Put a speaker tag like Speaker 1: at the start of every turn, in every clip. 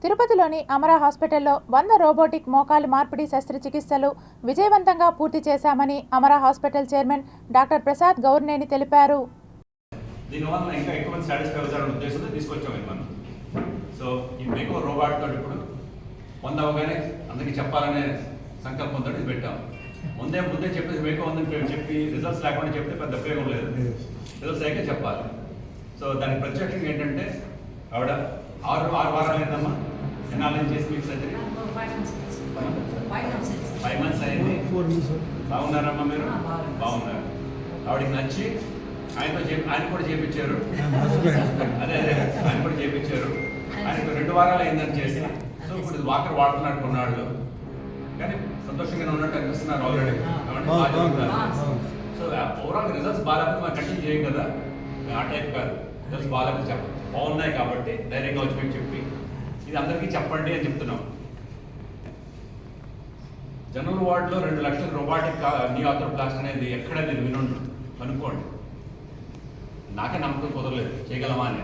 Speaker 1: తిరుపతిలోని అమరా హాస్పిటల్లో 100 రోబోటిక్ మోకాలు మార్పిడి శస్త్రచికిత్సలు విజయవంతంగా పూర్తి చేశామని Amara hospital chairman doctor Prasad Gourneni తెలిపారు.
Speaker 2: దీనివల్ల ఇంకా ఎక్కువ మంది సాటిస్ఫై అవుతారనే ఉద్దేశంతో తీసుకొచ్చాము మనం. సో ఈ మేకో రోబోట్ తోటి ఇప్పుడు 100 అవగానే అందరికీ చెప్పాలనే సంకల్పంతో పెట్టాము. ముందే చెప్పేసి మేకో ఉందని చెప్పి రిజల్ట్స్ లేకుండా చెప్తే పెద్ద ఉపయోగం లేదు. రిజల్ట్స్ అయ్యాక చెప్పాలి. సో దానికి ప్రత్యేకంగా ఏంటంటే ఆవిడ 6 వారాలు అయిందమ్మా. ఎన్నాళ్ళ నుంచి చేసి మీకు సర్జరీ? 5 months అయింది. బాగున్నారమ్మా మీరు? బాగున్నారు. ఆవిడకి నచ్చి ఆయన కూడా చేయించారు. అదే ఆయన కూడా చేయించారు. ఆయనకు 2 వారాలు అయిందని చేసి. సో ఇప్పుడు వాకర్ వాడుతున్నాడు కొన్నాళ్ళు, కానీ సంతోషంగానే ఉన్నట్టు అనిపిస్తున్నారు ఆల్రెడీ. సో ఓవరాల్ రిజల్ట్స్ బాగాలేకపోతే మనం కంటిన్యూ చేయం కదా, ఆ టైప్ కాదు. రిజల్ట్స్ బాగాలేకపోతే చెప్పండి, బాగున్నాయి కాబట్టి ధైర్యంగా వచ్చి మేము చెప్పి ఇది అందరికీ చెప్పండి అని చెప్తున్నాం. జనరల్ వార్డులో 2 లక్షల రోబోటిక్ నీ ఆర్థోప్లాస్టీ అనేది ఎక్కడ మీరు వినుండ్రు కనుక్కోండి. నాకే నమ్మకం కుదరలేదు చేయగలమా అని.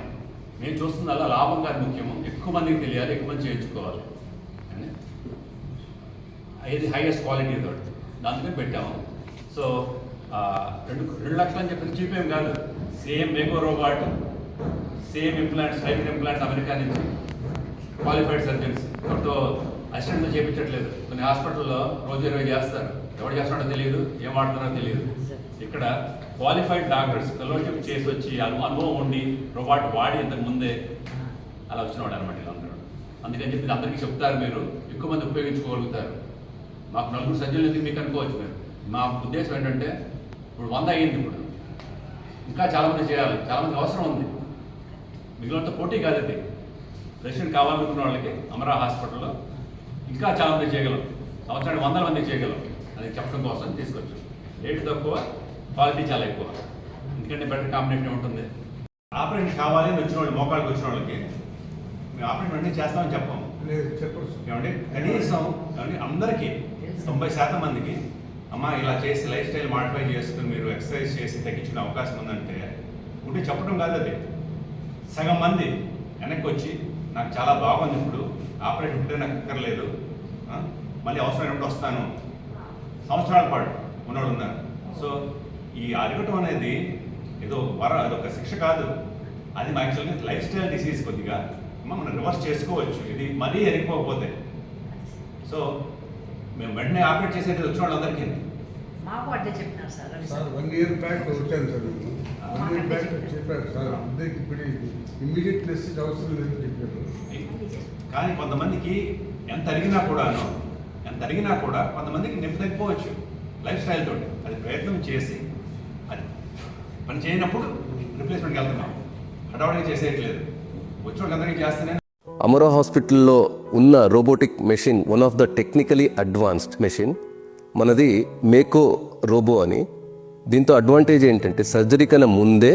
Speaker 2: మేము చూస్తుంది అలా లాభం కాదు ముఖ్యము, ఎక్కువ మందికి తెలియాలి, ఎక్కువ మంది చేయించుకోవాలి అని. ఇది హైయెస్ట్ క్వాలిటీ తోటి దానికే పెట్టాము. సో 2 లక్షలు అని చెప్పి చీప్ ఏం కాదు. Same Mako robot, same implants, hybrid implants America నుంచి క్వాలిఫైడ్ సర్జన్స్ ఎవరితో అసిస్టెంట్తో చేయించట్లేదు. కొన్ని హాస్పిటల్లో రోజు 20 చేస్తారు, ఎవరు చేస్తున్నాడో తెలియదు, ఏం వాడుతున్నారో తెలియదు. ఇక్కడ క్వాలిఫైడ్ డాక్టర్స్ ఫెలోషిప్ చేసి వచ్చి అనుభవం ఉండి రోబోట్ వాడి ఇంతకు ముందే అలా వచ్చినవాడు అనమాట వీళ్ళందరూ. అందుకని చెప్పి అందరికీ చెప్తారు, మీరు ఎక్కువ మంది ఉపయోగించుకోగలుగుతారు. మాకు 4 సర్జన్లు ఎందుకు మీకు అనుకోవచ్చు మీరు. మా ఉద్దేశం ఏంటంటే ఇప్పుడు 100 అయ్యింది, ఇప్పుడు ఇంకా చాలామంది చేయాలి, చాలామంది అవసరం ఉంది. మిగిలినంత పోటీ కాదు అది. ప్రెసిడెంట్ కావాలనుకున్న వాళ్ళకి అమరా హాస్పిటల్లో ఇంకా చాలామంది చేయగలం, సంవత్సరానికి 100 మంది చేయగలం. అది చెప్పడం కోసం తీసుకొచ్చాం. రేటు తక్కువ, క్వాలిటీ చాలా ఎక్కువ, ఎందుకంటే బెటర్ కాంబినేషన్ ఉంటుంది. ఆపరేషన్ కావాలి అని వచ్చిన వాళ్ళు, మోకాళ్ళకి వచ్చిన వాళ్ళకి మేము ఆపరేషన్ వెంటనే చేస్తామని చెప్పాము. ఏమండి కనీసం అందరికీ 90% మందికి అమ్మ ఇలా చేసి లైఫ్ స్టైల్ మాడిఫై చేసుకుని మీరు ఎక్సర్సైజ్ చేసి తగ్గించుకునే అవకాశం ఉందంటే ఉంటే చెప్పడం కాదు, అది సగం మంది వెనక్కి వచ్చి నాకు చాలా బాగుంది, ఇప్పుడు ఆపరేషన్ ఉంటే నాకు ఎక్కర్లేదు, మళ్ళీ అవసరమైనప్పుడు వస్తాను, సంవత్సరాల పాటు ఉన్నవాడు ఉన్నారు. సో ఈ అరగటం అనేది ఏదో అదొక శిక్ష కాదు, అది మా యాక్చువల్గా లైఫ్ స్టైల్ డిసీజ్. కొద్దిగా మనం రివర్స్ చేసుకోవచ్చు ఇది మరీ ఎరిగిపోకపోతే. సో మేము వెంటనే ఆపరేట్ చేసేది వచ్చిన వాళ్ళందరికీ
Speaker 3: మాకు అడ్డే చెప్పినారు సార్.
Speaker 4: 1 year బ్యాక్ వచ్చాను సార్. 1 year బ్యాక్ చెప్పారు సార్. అందరికి ఇప్పుడు ఇమ్మీడియట్ మెసేజ్ అవసరం లేదని చెప్పారు.
Speaker 2: కానీ కొంతమందికి ఎంత అడిగినా కూడా కొంతమందికి నొప్పి తగ్గిపోవచ్చు లైఫ్ స్టైల్ తోటి. అది ప్రయత్నం చేసి అది పని చేయనప్పుడు రిప్లేస్మెంట్కి వెళ్తున్నాం, హడావుడిగా చేసేయట్లేదు. వచ్చిన అందరికీ చేస్తేనే.
Speaker 5: అమరా హాస్పిటల్లో ఉన్న robotic machine one of the technically advanced machine మనది మేకో రోబో అని. దీంతో అడ్వాంటేజ్ ఏంటంటే సర్జరీ కన్నా ముందే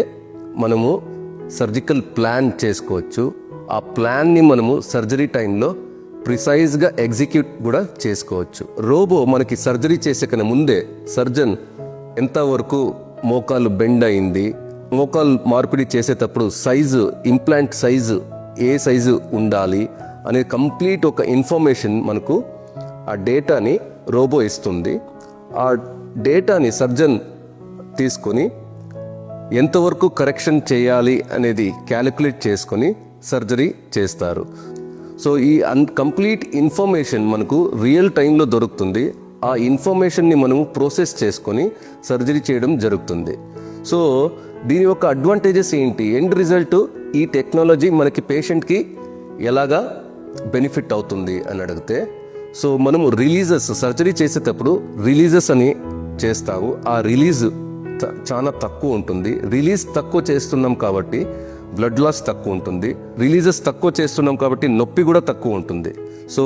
Speaker 5: మనము సర్జికల్ ప్లాన్ చేసుకోవచ్చు. ఆ ప్లాన్ని మనము సర్జరీ టైంలో ప్రిసైజ్గా ఎగ్జిక్యూట్ కూడా చేసుకోవచ్చు. రోబో మనకి సర్జరీ చేసే కన్నా ముందే సర్జన్ ఎంతవరకు మోకాలు బెండ్ అయింది, మోకాలు మార్పిడి చేసేటప్పుడు సైజు, ఇంప్లాంట్ సైజు ఏ సైజు ఉండాలి అనే కంప్లీట్ ఒక ఇన్ఫర్మేషన్ మనకు ఆ డేటాని రోబో ఇస్తుంది. ఆ డేటాని సర్జన్ తీసుకొని ఎంతవరకు కరెక్షన్ చేయాలి అనేది క్యాలిక్యులేట్ చేసుకొని సర్జరీ చేస్తారు. సో ఈ కంప్లీట్ ఇన్ఫర్మేషన్ మనకు రియల్ టైంలో దొరుకుతుంది. ఆ ఇన్ఫర్మేషన్ని మనము ప్రాసెస్ చేసుకొని సర్జరీ చేయడం జరుగుతుంది. సో దీని యొక్క అడ్వాంటేజెస్ ఏంటి, ఎండ్ రిజల్ట్ ఈ టెక్నాలజీ మనకి పేషెంట్కి ఎలాగా బెనిఫిట్ అవుతుంది అని అడిగితే, సో మనము రిలీజెస్ సర్జరీ చేసేటప్పుడు రిలీజెస్ అని చేస్తాము. ఆ రిలీజ్ చాలా తక్కువ ఉంటుంది. రిలీజ్ తక్కువ చేస్తున్నాం కాబట్టి బ్లడ్ లాస్ తక్కువ ఉంటుంది. రిలీజెస్ తక్కువ చేస్తున్నాం కాబట్టి నొప్పి కూడా తక్కువ ఉంటుంది. సో